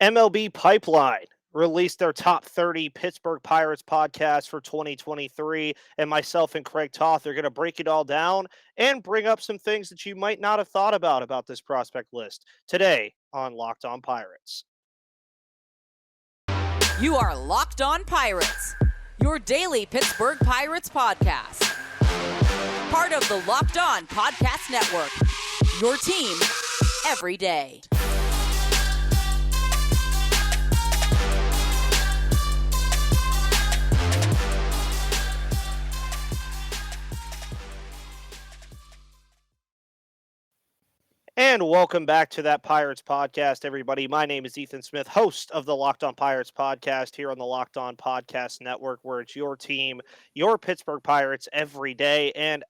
MLB Pipeline released their top 30 Pittsburgh Pirates podcast for 2023, and myself and Craig Toth are going to break it all down and bring up some things that you might not have thought about this prospect list today on Locked On Pirates. You are Locked On Pirates, your daily Pittsburgh Pirates podcast. Part of the Locked On Podcast Network, your team every day. And welcome back to that Pirates podcast, everybody. My name is Ethan Smith, host of the Locked On Pirates podcast here on the Locked On Podcast Network, where it's your team, your Pittsburgh Pirates every day. And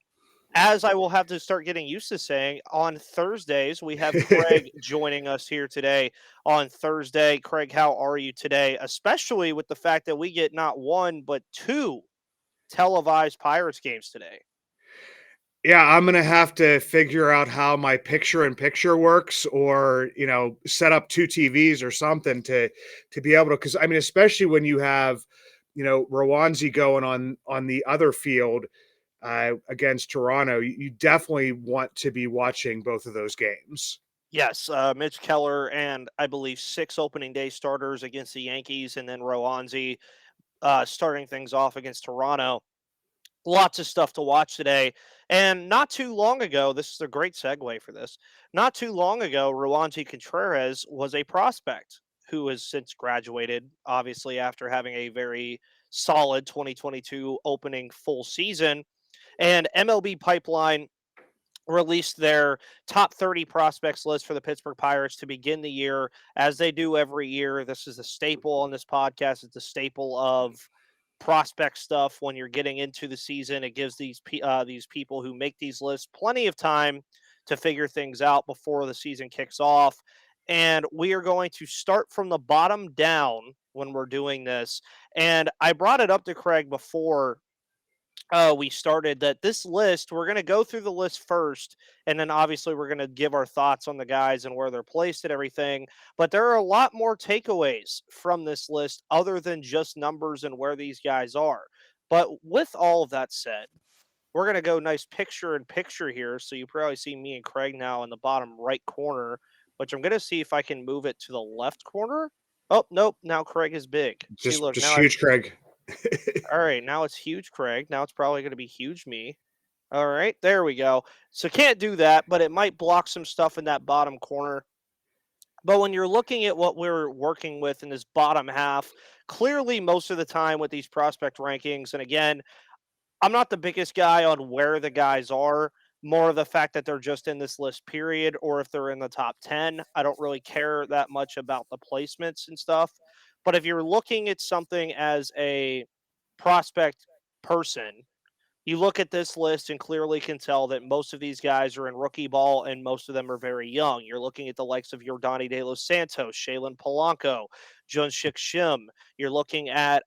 as I will have to start getting used to saying, on Thursdays, we have Craig joining us here today on Thursday. Craig, how are you today? Especially with the fact that we get not one, but two televised Pirates games today. Yeah, I'm going to have to figure out how my picture-in-picture works or, set up two TVs or something to be able to, because I mean, especially when you have, Rowanzi going on the other field against Toronto, you definitely want to be watching both of those games. Yes, Mitch Keller and I believe 6 opening day starters against the Yankees, and then Rowanzi starting things off against Toronto. Lots of stuff to watch today. And not too long ago, this is a great segue for this. Not too long ago, Rowanzi Contreras was a prospect who has since graduated, obviously, after having a very solid 2022 opening full season. And MLB Pipeline released their top 30 prospects list for the Pittsburgh Pirates to begin the year, as they do every year. This is a staple on this podcast. It's a staple of prospect stuff when you're getting into the season. It gives these people who make these lists plenty of time to figure things out before the season kicks off. And we are going to start from the bottom down when we're doing this. And I brought it up to Craig before we started that this list, we're going to go through the list first, and then obviously we're going to give our thoughts on the guys and where they're placed and everything. But there are a lot more takeaways from this list other than just numbers and where these guys are. But with all of that said, we're going to go nice picture in picture here. So you probably see me and Craig now in the bottom right corner, which I'm going to see if I can move it to the left corner. Oh, nope. Now Craig is big. See, look, Just now huge, Craig. all right, now it's huge Craig. Now it's probably going to be huge me. All right, there we go. So can't do that, but it might block some stuff in that bottom corner. But when you're looking at what we're working with in this bottom half, clearly most of the time with these prospect rankings, and again, I'm not the biggest guy on where the guys are, more of the fact that they're just in this list, period, or if they're in the top 10. I don't really care that much about the placements and stuff. But if you're looking at something as a prospect person, you look at this list and clearly can tell that most of these guys are in rookie ball and most of them are very young. You're looking at the likes of Yordani De Los Santos, Shaylin Polanco, Junshik Shim. You're looking at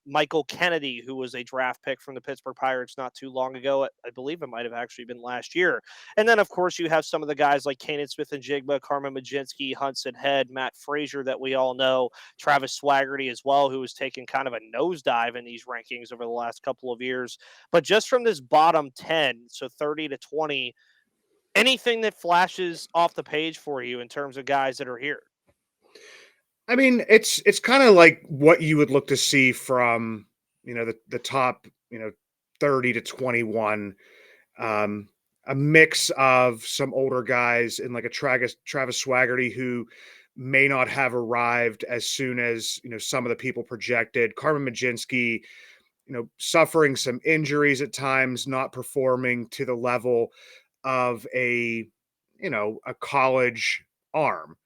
Michael Kennedy, who was a draft pick from the Pittsburgh Pirates not too long ago. I believe it might have actually been last year. And then, of course, you have some of the guys like Kanan Smith and Jigba, Carmen Majinski, Hudson Head, Matt Frazier that we all know, Travis Swaggerty as well, who has taken kind of a nosedive in these rankings over the last couple of years. But just from this bottom 10, so 30 to 20, anything that flashes off the page for you in terms of guys that are here? I mean, it's kind of like what you would look to see from, the top, 30 to 21, a mix of some older guys and like a Travis Swaggerty who may not have arrived as soon as, some of the people projected. Carmen Majinski, suffering some injuries at times, not performing to the level of a college arm.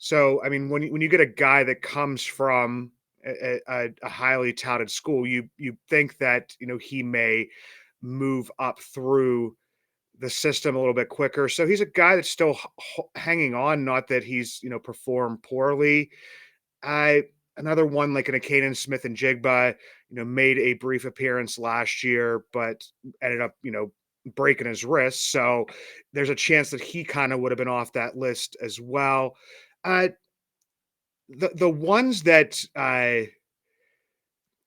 So, I mean, when you get a guy that comes from a highly touted school, you think that, he may move up through the system a little bit quicker. So he's a guy that's still hanging on, not that he's, performed poorly. I Another one like an Akaden Smith and Jigba, made a brief appearance last year, but ended up, breaking his wrist. So there's a chance that he kind of would have been off that list as well. Uh, the ones that I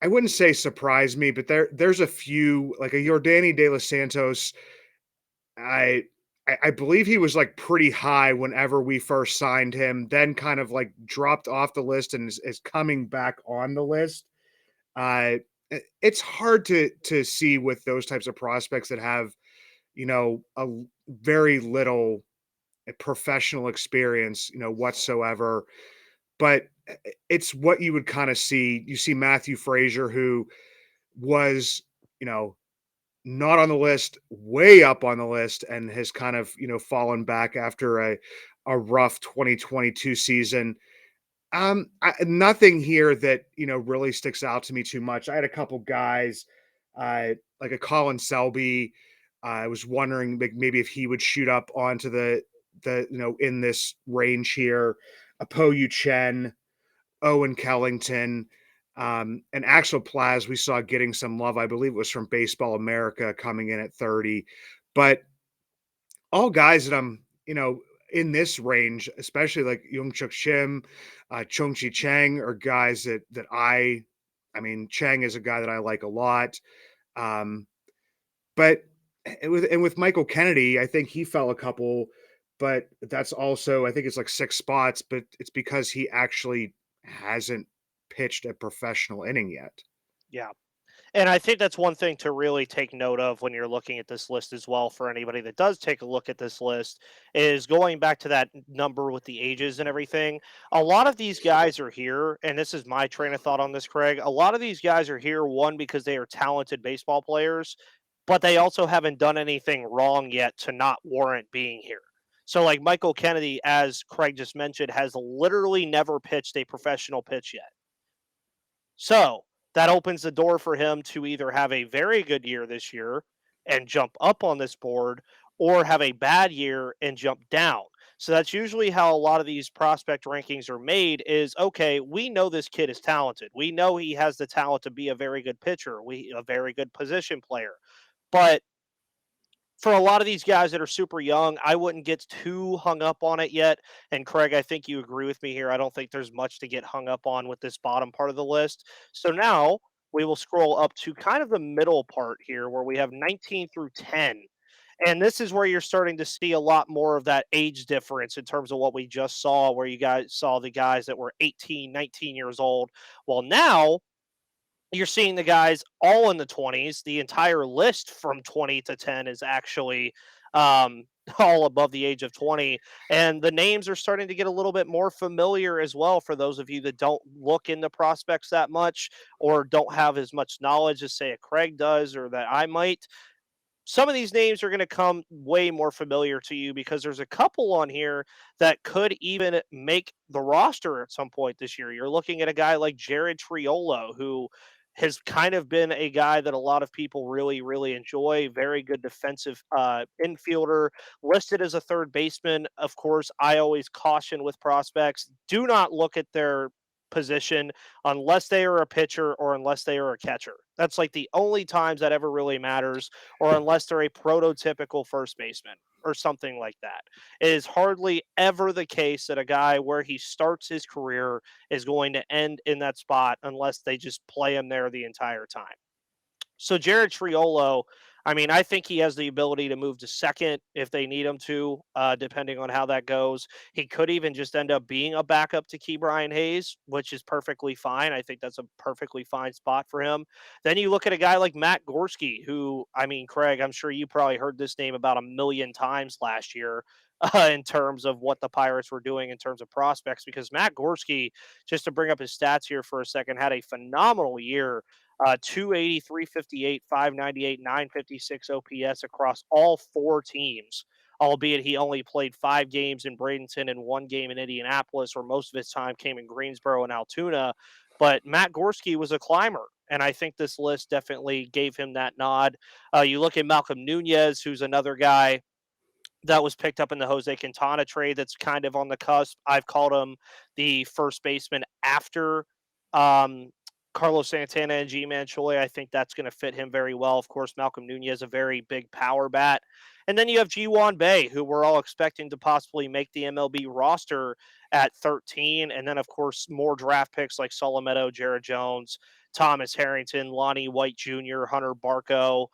wouldn't say surprise me, but there's a few like a Yordani De Los Santos. I I believe he was like pretty high whenever we first signed him, then kind of like dropped off the list and is coming back on the list. Uh, it's hard to see with those types of prospects that have very little professional experience, whatsoever. But it's what you would kind of see. You see Matthew Frazier, who was, you know, not on the list, way up on the list, and has kind of, fallen back after a rough 2022 season. Nothing here that really sticks out to me too much. I had a couple guys, like a Colin Selby. I was wondering maybe if he would shoot up onto the in this range here. A Po Yu Chen, Owen Kellington, and Axel Plaz. We saw getting some love. I believe it was from Baseball America coming in at 30, but all guys that I'm in this range, especially like Youngchuk Shim, Chongchi Chang, are guys that I mean, Chang is a guy that I like a lot. Um, but with Michael Kennedy, I think he fell a couple, but that's also I think it's like 6 spots, but it's because he actually hasn't pitched a professional inning yet. Yeah. And I think that's one thing to really take note of when you're looking at this list as well for anybody that does take a look at this list is going back to that number with the ages and everything. A lot of these guys are here, and this is my train of thought on this, Craig. A lot of these guys are here, one, because they are talented baseball players, but they also haven't done anything wrong yet to not warrant being here. So, like Michael Kennedy, as Craig just mentioned, has literally never pitched a professional pitch yet. So that opens the door for him to either have a very good year this year and jump up on this board or have a bad year and jump down. So that's usually how a lot of these prospect rankings are made is okay, we know this kid is talented. We know he has the talent to be a very good pitcher, a very good position player. But for a lot of these guys that are super young, I wouldn't get too hung up on it yet. And Craig, I think you agree with me here. I don't think there's much to get hung up on with this bottom part of the list. So now we will scroll up to kind of the middle part here where we have 19 through 10. And this is where you're starting to see a lot more of that age difference in terms of what we just saw, where you guys saw the guys that were 18, 19 years old. Well, now you're seeing the guys all in the 20s. The entire list from 20 to 10 is actually um, all above the age of 20. And the names are starting to get a little bit more familiar as well for those of you that don't look into prospects that much or don't have as much knowledge as, say, a Craig does or that I might. Some of these names are going to come way more familiar to you because there's a couple on here that could even make the roster at some point this year. You're looking at a guy like Jared Triolo, who has kind of been a guy that a lot of people really, really enjoy. Very good defensive infielder, listed as a third baseman. Of course, I always caution with prospects do not look at their position unless they are a pitcher or unless they are a catcher. That's like the only times that ever really matters, or unless they're a prototypical first baseman or something like that. It is hardly ever the case that a guy where he starts his career is going to end in that spot unless they just play him there the entire time. So Jared Triolo, I mean, I think he has the ability to move to second if they need him to, depending on how that goes. He could even just end up being a backup to Key Brian Hayes, which is perfectly fine. I think that's a perfectly fine spot for him. Then you look at a guy like Matt Gorski, who, I mean, Craig, I'm sure you probably heard this name about a million times last year. In terms of what the Pirates were doing in terms of prospects, because Matt Gorski, just to bring up his stats here for a second, had a phenomenal year 280, 358, 598, 956 OPS across all four teams, albeit he only played 5 games in Bradenton and 1 game in Indianapolis, where most of his time came in Greensboro and Altoona. But Matt Gorski was a climber, and I think this list definitely gave him that nod. You look at Malcolm Nunez, who's another guy that was picked up in the Jose Quintana trade that's kind of on the cusp. I've called him the first baseman after um, Carlos Santana and G-Man Choi. I think that's going to fit him very well. Of course, Malcolm Nunez, a very big power bat. And then you have G1 Bay, who we're all expecting to possibly make the MLB roster at 13. And then, of course, more draft picks like Solometo, Jared Jones, Thomas Harrington, Lonnie White Jr., Hunter Barco,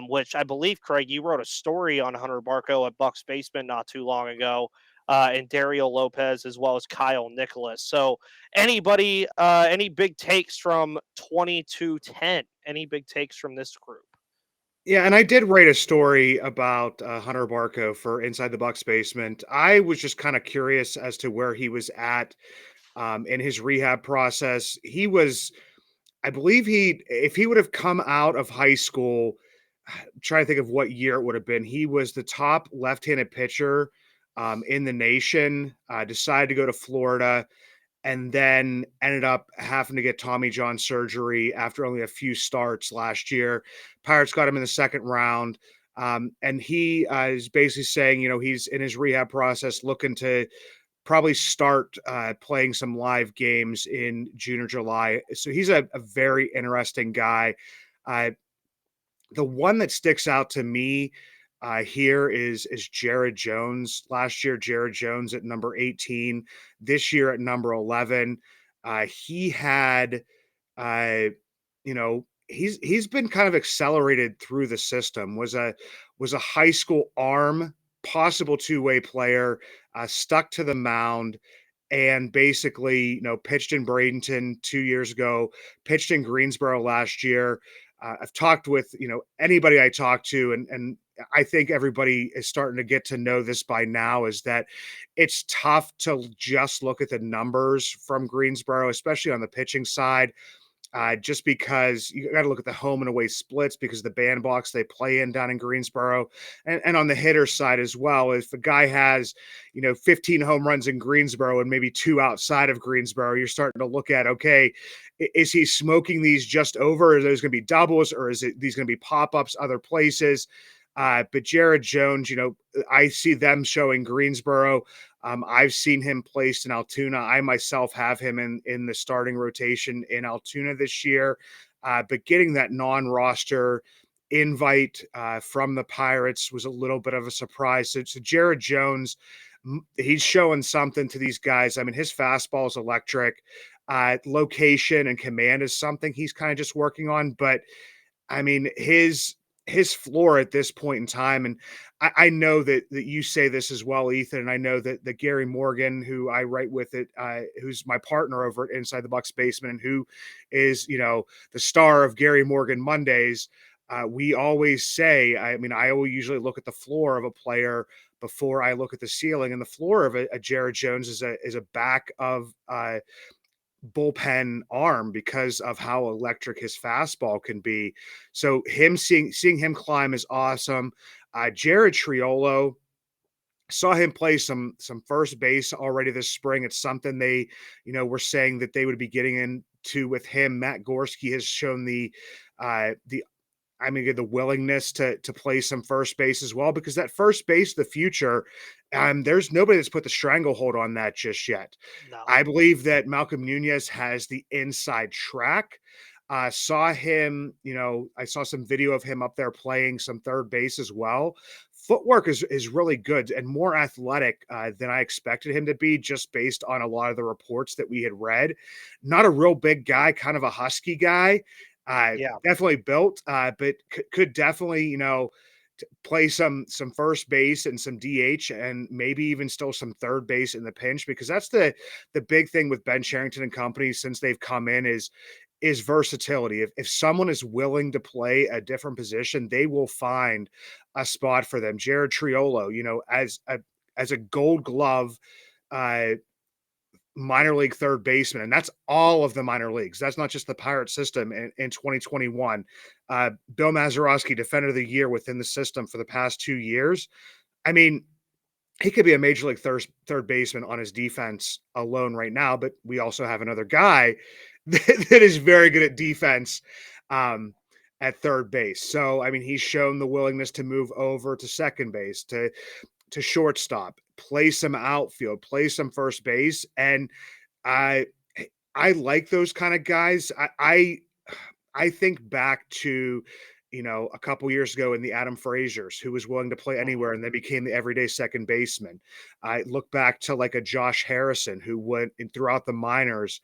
which I believe, Craig, you wrote a story on Hunter Barco at Buck's Basement not too long ago, and Dario Lopez, as well as Kyle Nicholas. So any big takes from 20 to 10? Any big takes from this group? Yeah, and I did write a story about Hunter Barco for Inside the Bucks Basement. I was just kind of curious as to where he was at in his rehab process. He was, I believe if he would have come out of high school, I'm trying to think of what year it would have been. He was the top left-handed pitcher in the nation. Decided to go to Florida, and then ended up having to get Tommy John surgery after only a few starts last year. Pirates got him in the second round. And he is basically saying, he's in his rehab process looking to probably start playing some live games in June or July. So he's a very interesting guy. Uh, the one that sticks out to me here is Jared Jones. Last year, Jared Jones at number 18. This year at number 11. He had, he's been kind of accelerated through the system. Was a high school arm, possible two-way player, stuck to the mound. And basically, pitched in Bradenton 2 years ago, pitched in Greensboro last year. I've talked with, anybody I talk to, and I think everybody is starting to get to know this by now, is that it's tough to just look at the numbers from Greensboro, especially on the pitching side. Just because you got to look at the home and away splits because of the bandbox they play in down in Greensboro, and on the hitter side as well. If a guy has, 15 home runs in Greensboro and maybe 2 outside of Greensboro, you're starting to look at, okay, is he smoking these just over? Are those going to be doubles, or is it these going to be pop-ups other places? But Jared Jones, I see them showing Greensboro. I've seen him placed in Altoona. I myself have him in the starting rotation in Altoona this year. But getting that non-roster invite from the Pirates was a little bit of a surprise. So Jared Jones, he's showing something to these guys. I mean, his fastball is electric. Location and command is something he's kind of just working on. But I mean, his floor at this point in time, and I know that you say this as well, Ethan, and I know that Gary Morgan, who I write with it, who's my partner over at Inside the Bucks Basement, and who is, the star of Gary Morgan Mondays, we always say, I will usually look at the floor of a player before I look at the ceiling, and the floor of a Jared Jones is a back of bullpen arm because of how electric his fastball can be. So seeing him climb is awesome. Jared Triolo, saw him play some first base already this spring. It's something they, were saying that they would be getting into with him. Matt Gorski has shown the willingness to play some first base as well, because that first base, the future, there's nobody that's put the stranglehold on that just yet. No. I believe that Malcolm Nunez has the inside track. Saw him, I saw some video of him up there playing some third base as well. Footwork is really good and more athletic than I expected him to be, just based on a lot of the reports that we had read. Not a real big guy, kind of a husky guy. Yeah. Definitely built, but could definitely, play some first base and some DH, and maybe even still some third base in the pinch, because that's the big thing with Ben Cherington and company since they've come in is versatility. If someone is willing to play a different position, they will find a spot for them. Jared Triolo, as a Gold Glove minor league third baseman, and that's all of the minor leagues. That's not just the Pirate system in 2021. Bill Mazeroski, defender of the year within the system for the past 2 years. I mean, he could be a major league third baseman on his defense alone right now, but we also have another guy that is very good at defense at third base. So, I mean, he's shown the willingness to move over to second base, to shortstop, play some outfield, play some first base. And I like those kind of guys. I think back to, a couple years ago in the Adam Frazier's, who was willing to play anywhere and then became the everyday second baseman. I look back to like a Josh Harrison who went in throughout the minors,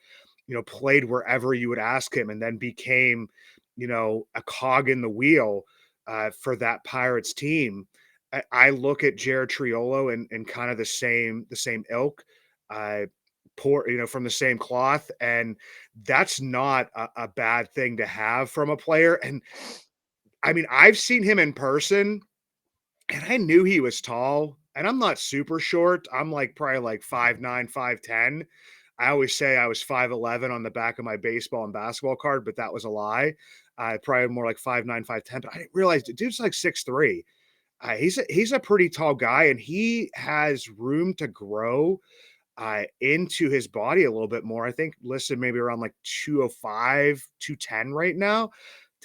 played wherever you would ask him and then became, a cog in the wheel for that Pirates team. I look at Jared Triolo and kind of the same ilk. Pour, from the same cloth. And that's not a bad thing to have from a player. And I mean, I've seen him in person and I knew he was tall. And I'm not super short. I'm like probably like 5'9, 5'10. I always say I was 5'11 on the back of my baseball and basketball card, but that was a lie. Probably more like 5'9, 5'10. But I didn't realize the dude's like 6'3". He's a pretty tall guy, and he has room to grow into his body a little bit more. I think listed maybe around like 205, 210 right now.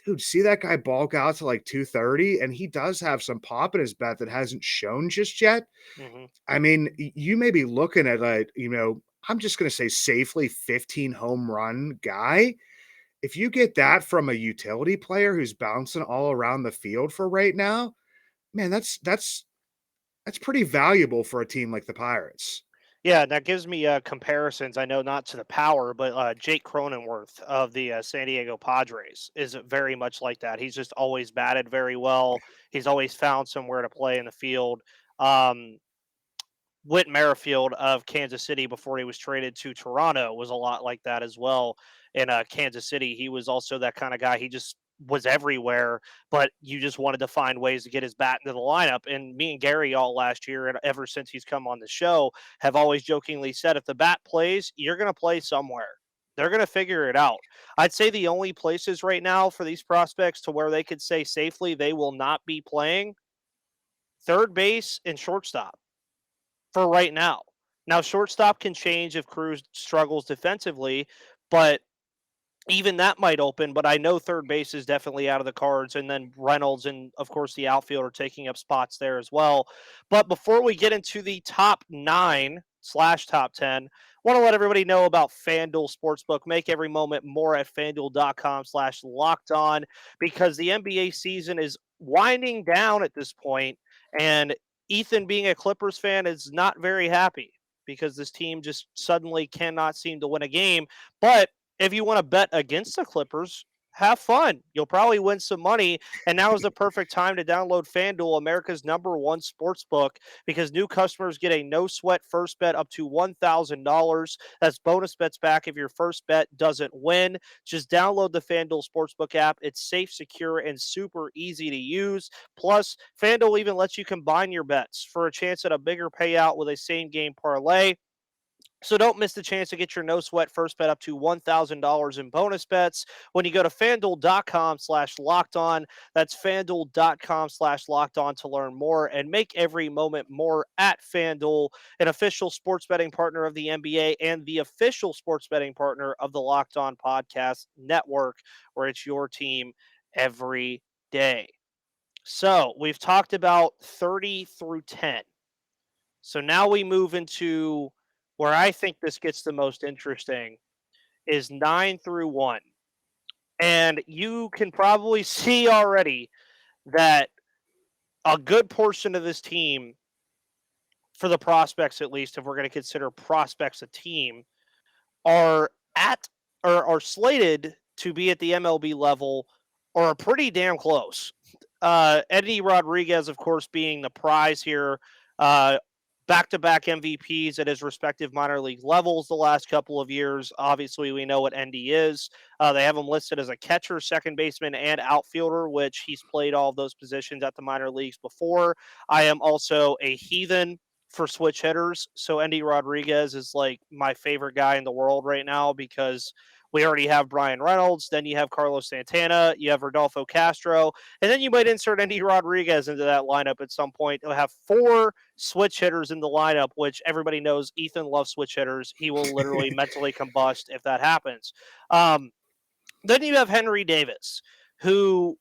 Dude, see that guy bulk out to like 230, and he does have some pop in his bat that hasn't shown just yet. Mhm. I mean, you may be looking at I'm just going to say safely 15 home run guy. If you get that from a utility player who's bouncing all around the field for right now, man, that's pretty valuable for a team like the Pirates. Yeah, that gives me comparisons. I know not to the power, but Jake Cronenworth of the San Diego Padres is very much like that. He's just always batted very well. He's always found somewhere to play in the field. Um, Whit Merrifield of Kansas City before he was traded to Toronto was a lot like that as well. In Kansas City, he was also that kind of guy. He just was everywhere, but you just wanted to find ways to get his bat into the lineup. And me and Gary all last year, and ever since he's come on the show, have always jokingly said, if the bat plays, you're going to play somewhere. They're going to figure it out. I'd say the only places right now for these prospects to where they could say safely they will not be playing, third base and shortstop for right now. Now, shortstop can change if Cruz struggles defensively, but even that might open. But I know third base is definitely out of the cards, and then Reynolds and, of course, the outfield are taking up spots there as well. But before we get into the top 9/top 10, want to let everybody know about FanDuel Sportsbook. Make every moment more at FanDuel.com/locked on, because the NBA season is winding down at this point, and Ethan, being a Clippers fan, is not very happy because this team just suddenly cannot seem to win a game. But if you want to bet against the Clippers, have fun. You'll probably win some money. And now is the perfect time to download FanDuel, America's #1 sports book, because new customers get a no sweat first bet up to $1,000. That's bonus bets back if your first bet doesn't win. Just download the FanDuel Sportsbook app. It's safe, secure, and super easy to use. Plus, FanDuel even lets you combine your bets for a chance at a bigger payout with a same game parlay. So don't miss the chance to get your no sweat first bet up to $1,000 in bonus bets when you go to FanDuel.com/locked on. That's FanDuel.com/locked on to learn more and make every moment more at FanDuel, an official sports betting partner of the NBA and the official sports betting partner of the Locked On Podcast Network, where it's your team every day. So we've talked about 30 through 10. So now we move into where I think this gets the most interesting, is 9 through 1. And you can probably see already that a good portion of this team, for the prospects at least, if we're going to consider prospects a team, are at or are slated to be at the MLB level or are pretty damn close. Eddie Rodriguez, of course, being the prize here. Back-to-back MVPs at his respective minor league levels the last couple of years. Obviously, we know what Endy is. They have him listed as a catcher, second baseman, and outfielder, which he's played all of those positions at the minor leagues before. I am also a heathen for switch hitters. So Endy Rodriguez is like my favorite guy in the world right now, because we already have Brian Reynolds. Then you have Carlos Santana. You have Rodolfo Castro. And then you might insert Endy Rodriguez into that lineup at some point. You'll have 4 switch hitters in the lineup, which everybody knows Ethan loves switch hitters. He will literally mentally combust if that happens. Then you have Henry Davis, who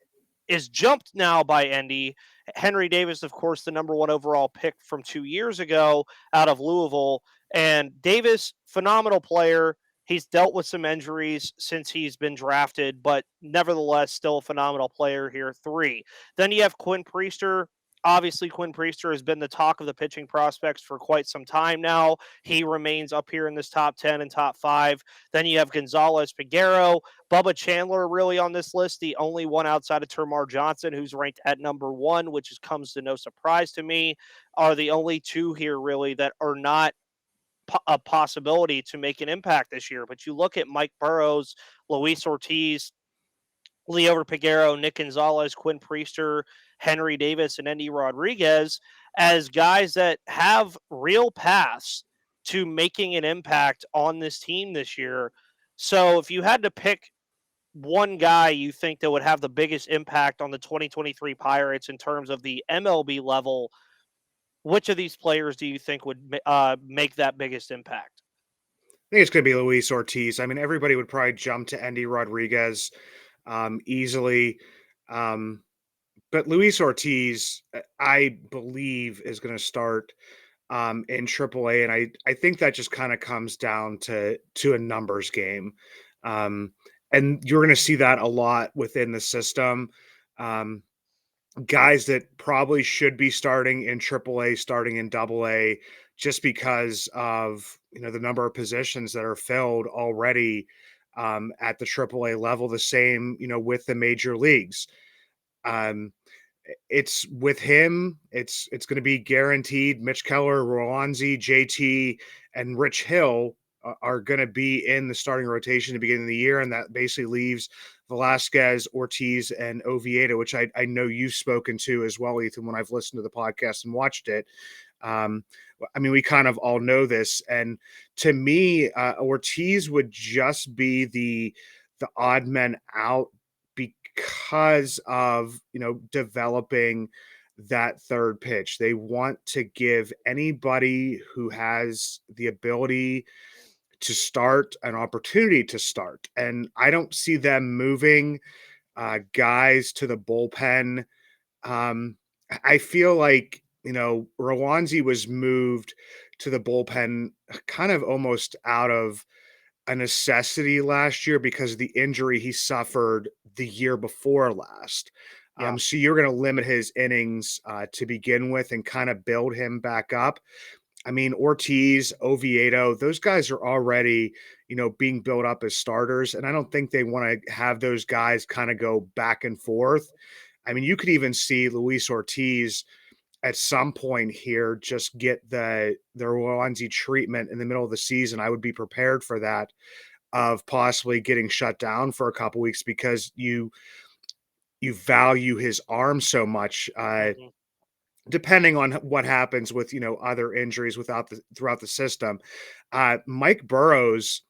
is jumped now by Endy. Henry Davis, of course, the #1 overall pick from 2 years ago out of Louisville. And Davis, phenomenal player. He's dealt with some injuries since he's been drafted, but nevertheless, still a phenomenal player here. 3. Then you have Quinn Priester. Obviously, Quinn Priester has been the talk of the pitching prospects for quite some time now. He remains up here in this top 10 and top 5. Then you have Gonzalez Piguero, Bubba Chandler, really on this list, the only one outside of Termar Johnson who's ranked at number 1, which comes to no surprise to me, are the only 2 here really that are not a possibility to make an impact this year. But you look at Mike Burrows, Luis Ortiz, Leo Piguero, Nick Gonzalez, Quinn Priester, Henry Davis, and Endy Rodriguez as guys that have real paths to making an impact on this team this year. So if you had to pick one guy you think that would have the biggest impact on the 2023 Pirates in terms of the MLB level, which of these players do you think would make that biggest impact? I think it's going to be Luis Ortiz. I mean, everybody would probably jump to Endy Rodriguez easily. But Luis Ortiz, I believe, is going to start in AAA. And I think that just kind of comes down to a numbers game. And you're going to see that a lot within the system. Guys that probably should be starting in AAA, starting in AA, just because of the number of positions that are filled already at the AAA level. The same with the major leagues. It's with him. It's going to be guaranteed. Mitch Keller, Rolanzi, JT, and Rich Hill are going to be in the starting rotation at the beginning of the year, and that basically leaves Velasquez, Ortiz, and Oviedo, which I know you've spoken to as well, Ethan, when I've listened to the podcast and watched it. I mean, we kind of all know this, and to me, Ortiz would just be the odd man out because of developing that third pitch. They want to give anybody who has the ability to start an opportunity to start. And I don't see them moving guys to the bullpen. I feel like, Rowanzi was moved to the bullpen kind of almost out of a necessity last year because of the injury he suffered the year before last. Yeah. So you're going to limit his innings to begin with and kind of build him back up. I mean, Ortiz, Oviedo, those guys are already, being built up as starters. And I don't think they want to have those guys kind of go back and forth. I mean, you could even see Luis Ortiz at some point here just get the Rowanzi treatment in the middle of the season. I would be prepared for that, of possibly getting shut down for a couple weeks because you value his arm so much. Mm-hmm. Depending on what happens with other injuries throughout the system. Mike Burrows,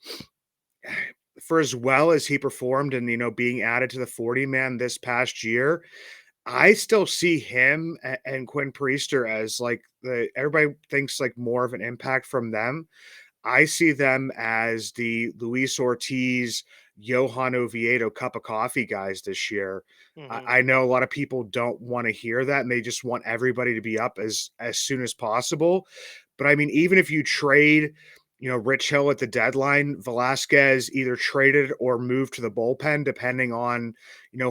for as well as he performed and being added to the 40-man this past year, I still see him and Quinn Priester as like everybody thinks like more of an impact from them. I see them as the Luis Ortiz, Johan Oviedo cup of coffee guys this year. Mm-hmm. I know a lot of people don't want to hear that, and they just want everybody to be up as soon as possible. But I mean, even if you trade, Rich Hill at the deadline, Velasquez either traded or moved to the bullpen, depending on,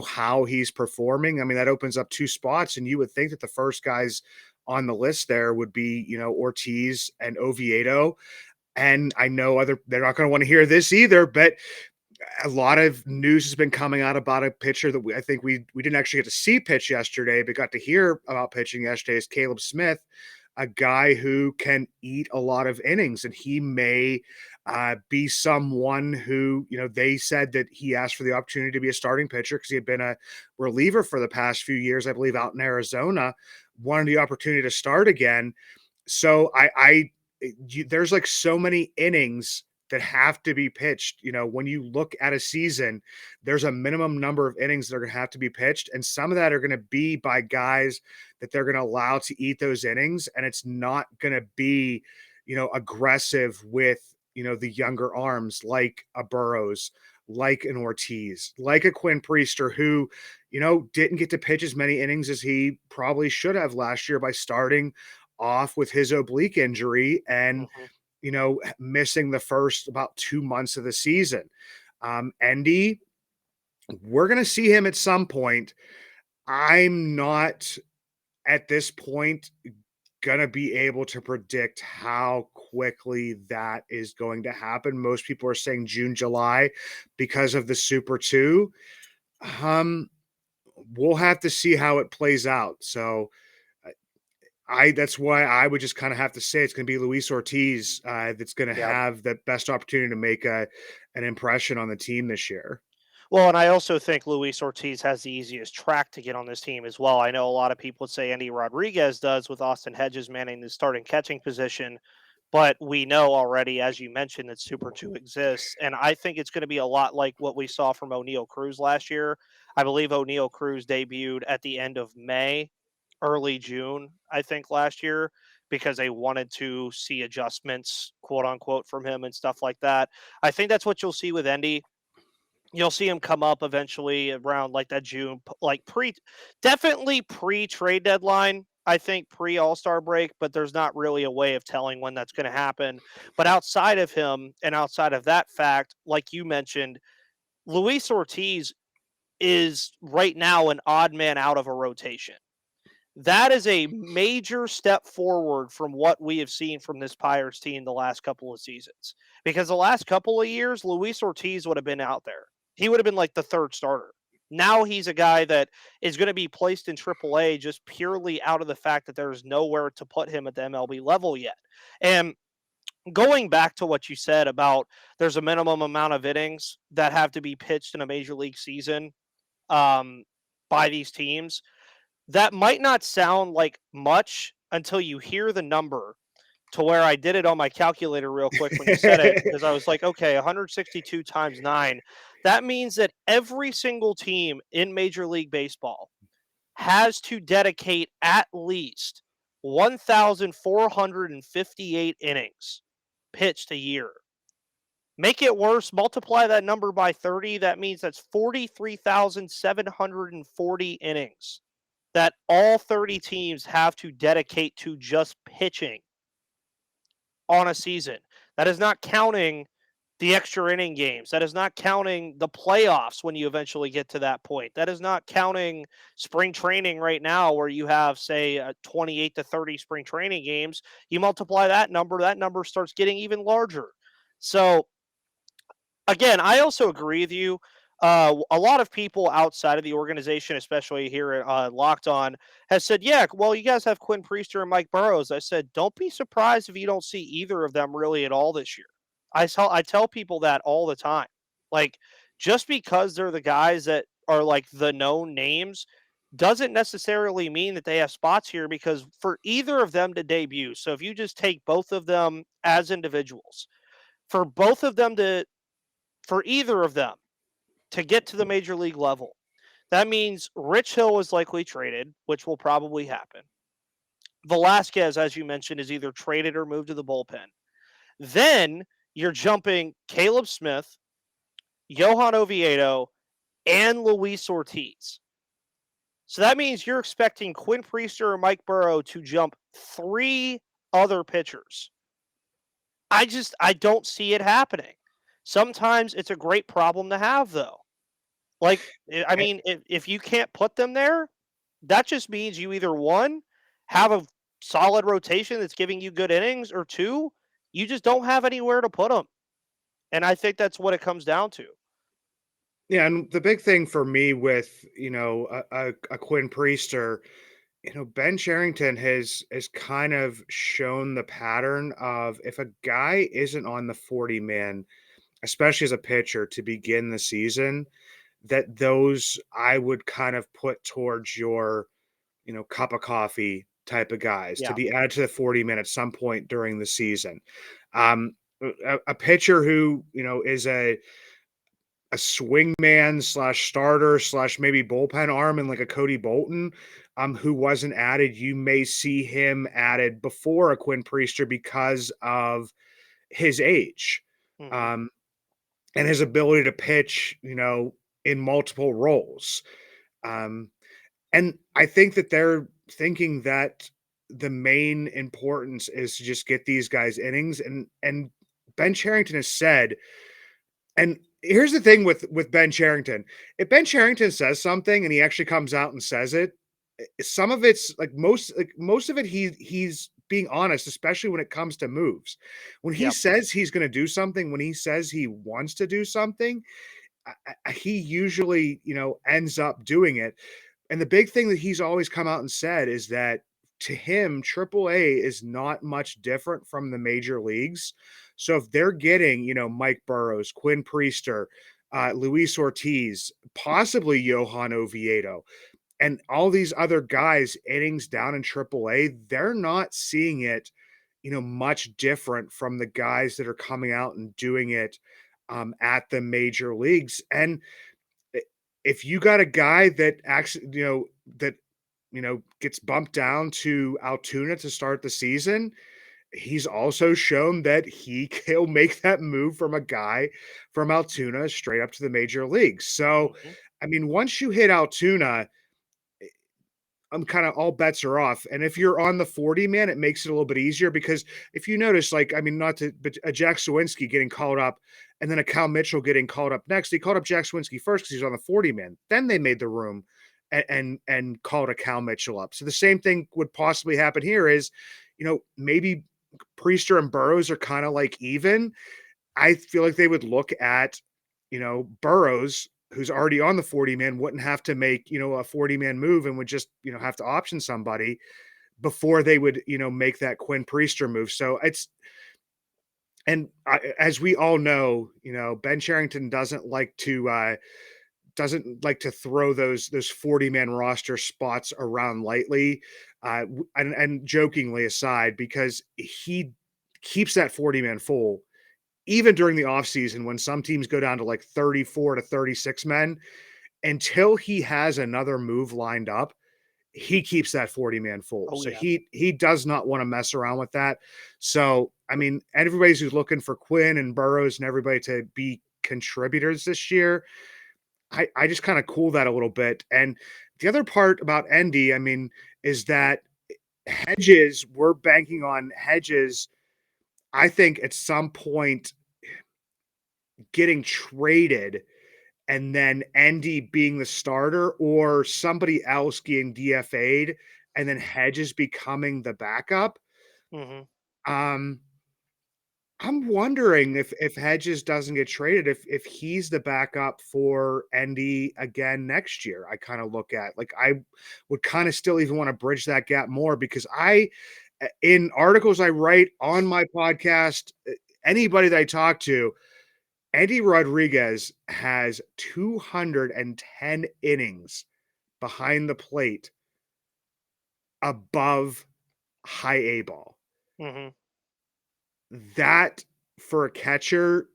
how he's performing. I mean, that opens up 2 spots, and you would think that the first guys on the list there would be, Ortiz and Oviedo. And I know they're not going to want to hear this either, but a lot of news has been coming out about a pitcher that I think we didn't actually get to see pitch yesterday, but got to hear about pitching yesterday, is Caleb Smith, a guy who can eat a lot of innings, and he may be someone who, they said that he asked for the opportunity to be a starting pitcher because he had been a reliever for the past few years, I believe, out in Arizona, wanted the opportunity to start again. So there's like so many innings that have to be pitched. When you look at a season, there's a minimum number of innings that are going to have to be pitched. And some of that are going to be by guys that they're going to allow to eat those innings. And it's not going to be, aggressive with, the younger arms like a Burrows, like an Ortiz, like a Quinn Priester, who, didn't get to pitch as many innings as he probably should have last year by starting off with his oblique injury. And, Mm-hmm. missing the first about 2 months of the season. Endy, we're going to see him at some point. I'm not at this point going to be able to predict how quickly that is going to happen. Most people are saying June, July because of the Super 2. We'll have to see how it plays out. So that's why I would just kind of have to say it's going to be Luis Ortiz that's going to Yeah. have the best opportunity to make an impression on the team this year. Well, and I also think Luis Ortiz has the easiest track to get on this team as well. I know a lot of people would say Andy Rodriguez does with Austin Hedges manning the starting catching position, but we know already, as you mentioned, that Super 2 exists. And I think it's going to be a lot like what we saw from O'Neal Cruz last year. I believe O'Neal Cruz debuted at the end of May, early June, I think, last year, because they wanted to see adjustments, quote unquote, from him and stuff like that. I think that's what you'll see with Endy. You'll see him come up eventually around like that June, like definitely pre trade deadline. I think pre All Star break, but there's not really a way of telling when that's going to happen. But outside of him and outside of that fact, like you mentioned, Luis Ortiz is right now an odd man out of a rotation. That is a major step forward from what we have seen from this Pirates team the last couple of seasons. Because the last couple of years, Luis Ortiz would have been out there. He would have been like the third starter. Now he's a guy that is going to be placed in AAA just purely out of the fact that there's nowhere to put him at the MLB level yet. And going back to what you said about there's a minimum amount of innings that have to be pitched in a major league season by these teams, that might not sound like much until you hear the number, to where I did it on my calculator real quick when you said it, because I was like, okay, 162 times 9. That means that every single team in Major League Baseball has to dedicate at least 1,458 innings pitched a year. Make it worse, multiply that number by 30. That means that's 43,740 innings that all 30 teams have to dedicate to just pitching on a season. That is not counting the extra inning games. That is not counting the playoffs when you eventually get to that point. That is not counting spring training right now, where you have, say, 28 to 30 spring training games. You multiply that number starts getting even larger. So, again, I also agree with you. A lot of people outside of the organization, especially here at Locked On, has said, yeah, well, you guys have Quinn Priester and Mike Burrows. I said, don't be surprised if you don't see either of them really at all this year. I tell people that all the time. Like, just because they're the guys that are like the known names doesn't necessarily mean that they have spots here, because for either of them to debut, so if you just take both of them as individuals, for either of them to get to the major league level, that means Rich Hill is likely traded, which will probably happen. Velasquez, as you mentioned, is either traded or moved to the bullpen. Then you're jumping Caleb Smith, Johan Oviedo, and Luis Ortiz. So that means you're expecting Quinn Priester or Mike Burrow to jump 3 other pitchers. I don't see it happening. Sometimes it's a great problem to have, though. Like, I mean, if you can't put them there, that just means you either, one, have a solid rotation that's giving you good innings, or two, you just don't have anywhere to put them. And I think that's what it comes down to. Yeah, and the big thing for me with a Quinn Priester, Ben Cherington has kind of shown the pattern of, if a guy isn't on the 40-man, especially as a pitcher to begin the season, that those I would kind of put towards your, cup of coffee type of guys to Yeah. be added to the 40-man at some point during the season. A pitcher who, is a swingman slash starter slash maybe bullpen arm, and like a Cody Bolton, who wasn't added, you may see him added before a Quinn Priester because of his age. Mm-hmm. And his ability to pitch, in multiple roles. And I think that they're thinking that the main importance is to just get these guys innings. And Ben Cherington has said, and here's the thing with Ben Cherington. If Ben Cherington says something and he actually comes out and says it, some of it's most of it he's being honest, especially when it comes to moves. When he Yep. says he's going to do something, when he says he wants to do something, he usually, ends up doing it. And the big thing that he's always come out and said is that to him, Triple A is not much different from the major leagues. So if they're getting, Mike Burrows, Quinn Priester, Luis Ortiz, possibly Johan Oviedo, and all these other guys innings down in Triple A, they're not seeing it, much different from the guys that are coming out and doing it at the major leagues. And if you got a guy that actually, gets bumped down to Altoona to start the season, he's also shown that he'll make that move from a guy from Altoona straight up to the major leagues. So, Mhm. I mean, once you hit Altoona, I'm kind of all bets are off. And if you're on the 40 man, it makes it a little bit easier because if you notice, not to, but a Jack Sawinski getting called up and then a Cal Mitchell getting called up next, they called up Jack Sawinski first because he's on the 40 man. Then they made the room and called a Cal Mitchell up. So the same thing would possibly happen here is, maybe Priester and Burrows are kind of like even. I feel like they would look at, Burrows, who's already on the 40 man, wouldn't have to make, a 40 man move and would just, have to option somebody before they would, make that Quinn Priester move. So as we all know, Ben Cherington doesn't like to throw those 40 man roster spots around lightly, and jokingly aside, because he keeps that 40 man full even during the offseason when some teams go down to like 34 to 36 men. Until he has another move lined up, he keeps that 40 man full. Oh So yeah. he does not want to mess around with that. So, I mean, everybody's who's looking for Quinn and Burrows and everybody to be contributors this year, I just kind of cool that a little bit. And the other part about Endy, I mean, is that Hedges, we're banking on Hedges, I think at some point getting traded and then Endy being the starter or somebody else getting DFA'd and then Hedges becoming the backup. Hmm. Um, I'm wondering if Hedges doesn't get traded, if he's the backup for Endy again next year. I kind of look at like I would kind of still even want to bridge that gap more because in articles I write on my podcast, anybody that I talk to, Andy Rodriguez has 210 innings behind the plate above high A ball. Hmm. That for a catcher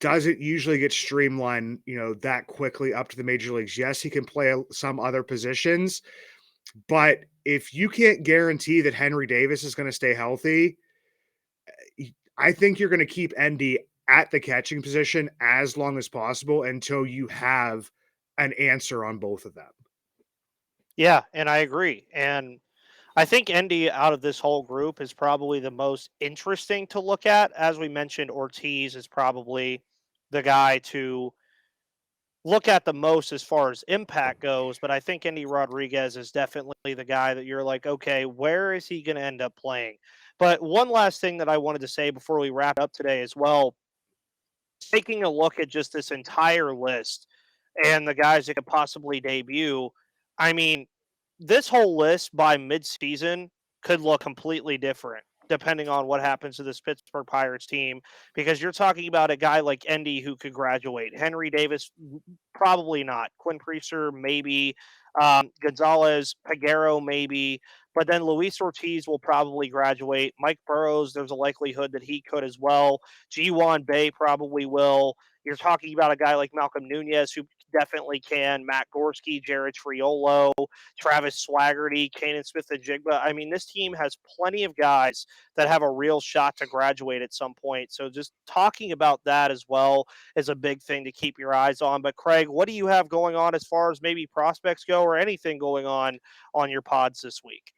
doesn't usually get streamlined, that quickly up to the major leagues. Yes, he can play some other positions, but if you can't guarantee that Henry Davis is going to stay healthy, I think you're going to keep Endy at the catching position as long as possible until you have an answer on both of them. Yeah, and I agree. And I think Endy out of this whole group is probably the most interesting to look at. As we mentioned, Ortiz is probably the guy to look at the most as far as impact goes, but I think Endy Rodriguez is definitely the guy that you're like, okay, where is he going to end up playing? But one last thing that I wanted to say before we wrap up today as well, taking a look at just this entire list and the guys that could possibly debut, I mean, this whole list by midseason could look completely different depending on what happens to this Pittsburgh Pirates team. Because you're talking about a guy like Endy who could graduate, Henry Davis, probably not, Quinn Priester, maybe, Gonzalez, Peguero, maybe. But then Luis Ortiz will probably graduate. Mike Burrows, there's a likelihood that he could as well. G1 Bay probably will. You're talking about a guy like Malcolm Nunez who definitely can. Matt Gorski, Jared Triolo, Travis Swaggerty, Kanan Smith-Njigba. I mean, this team has plenty of guys that have a real shot to graduate at some point. So just talking about that as well is a big thing to keep your eyes on. But Craig, what do you have going on as far as maybe prospects go or anything going on your pods this week?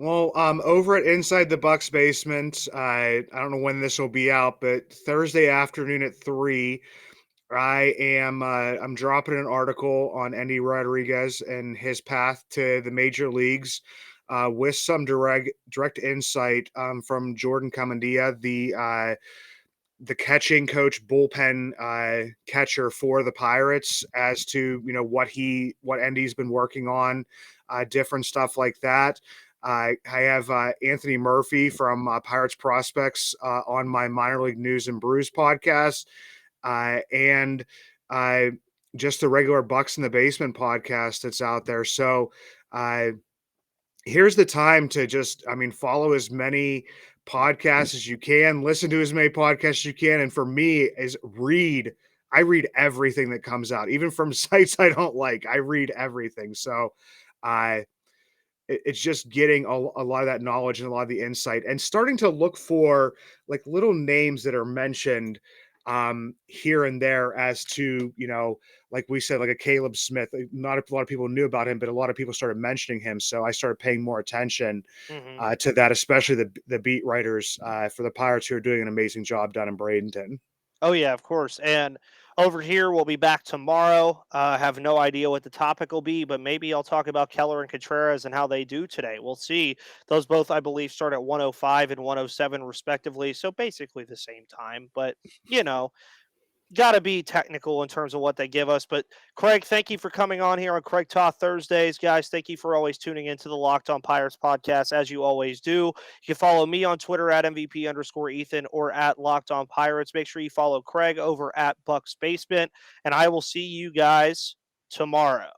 Well, over at Inside the Bucks Basement, I don't know when this will be out, but Thursday afternoon at 3, I'm dropping an article on Andy Rodriguez and his path to the major leagues, with some direct insight from Jordan Camandia, the catching coach, bullpen catcher for the Pirates, as to what Andy's been working on, different stuff like that. I have Anthony Murphy from Pirates Prospects on my Minor League News and Brews podcast, and uh, just the regular Bucks in the Basement podcast that's out there. So here's the time to just, follow as many podcasts as you can, listen to as many podcasts as you can. And for me, is read. I read everything that comes out, even from sites I don't like. I read everything. So I it's just getting a lot of that knowledge and a lot of the insight, and starting to look for like little names that are mentioned here and there, as to, like we said, like a Caleb Smith. Not a lot of people knew about him, but a lot of people started mentioning him. So I started paying more attention Hmm. to that, especially the beat writers for the Pirates, who are doing an amazing job down in Bradenton. Oh yeah, of course. And over here, we'll be back tomorrow. Have no idea what the topic will be, but maybe I'll talk about Keller and Contreras and how they do today. We'll see. Those both, I believe, start at 105 and 107 respectively. So basically the same time, but you know, got to be technical in terms of what they give us. But Craig, thank you for coming on here on Craig Toth Thursdays. Guys, thank you for always tuning into the Locked On Pirates podcast, as you always do. You can follow me on Twitter at MVP_Ethan or at Locked On Pirates. Make sure you follow Craig over at Bucks Basement, and I will see you guys tomorrow.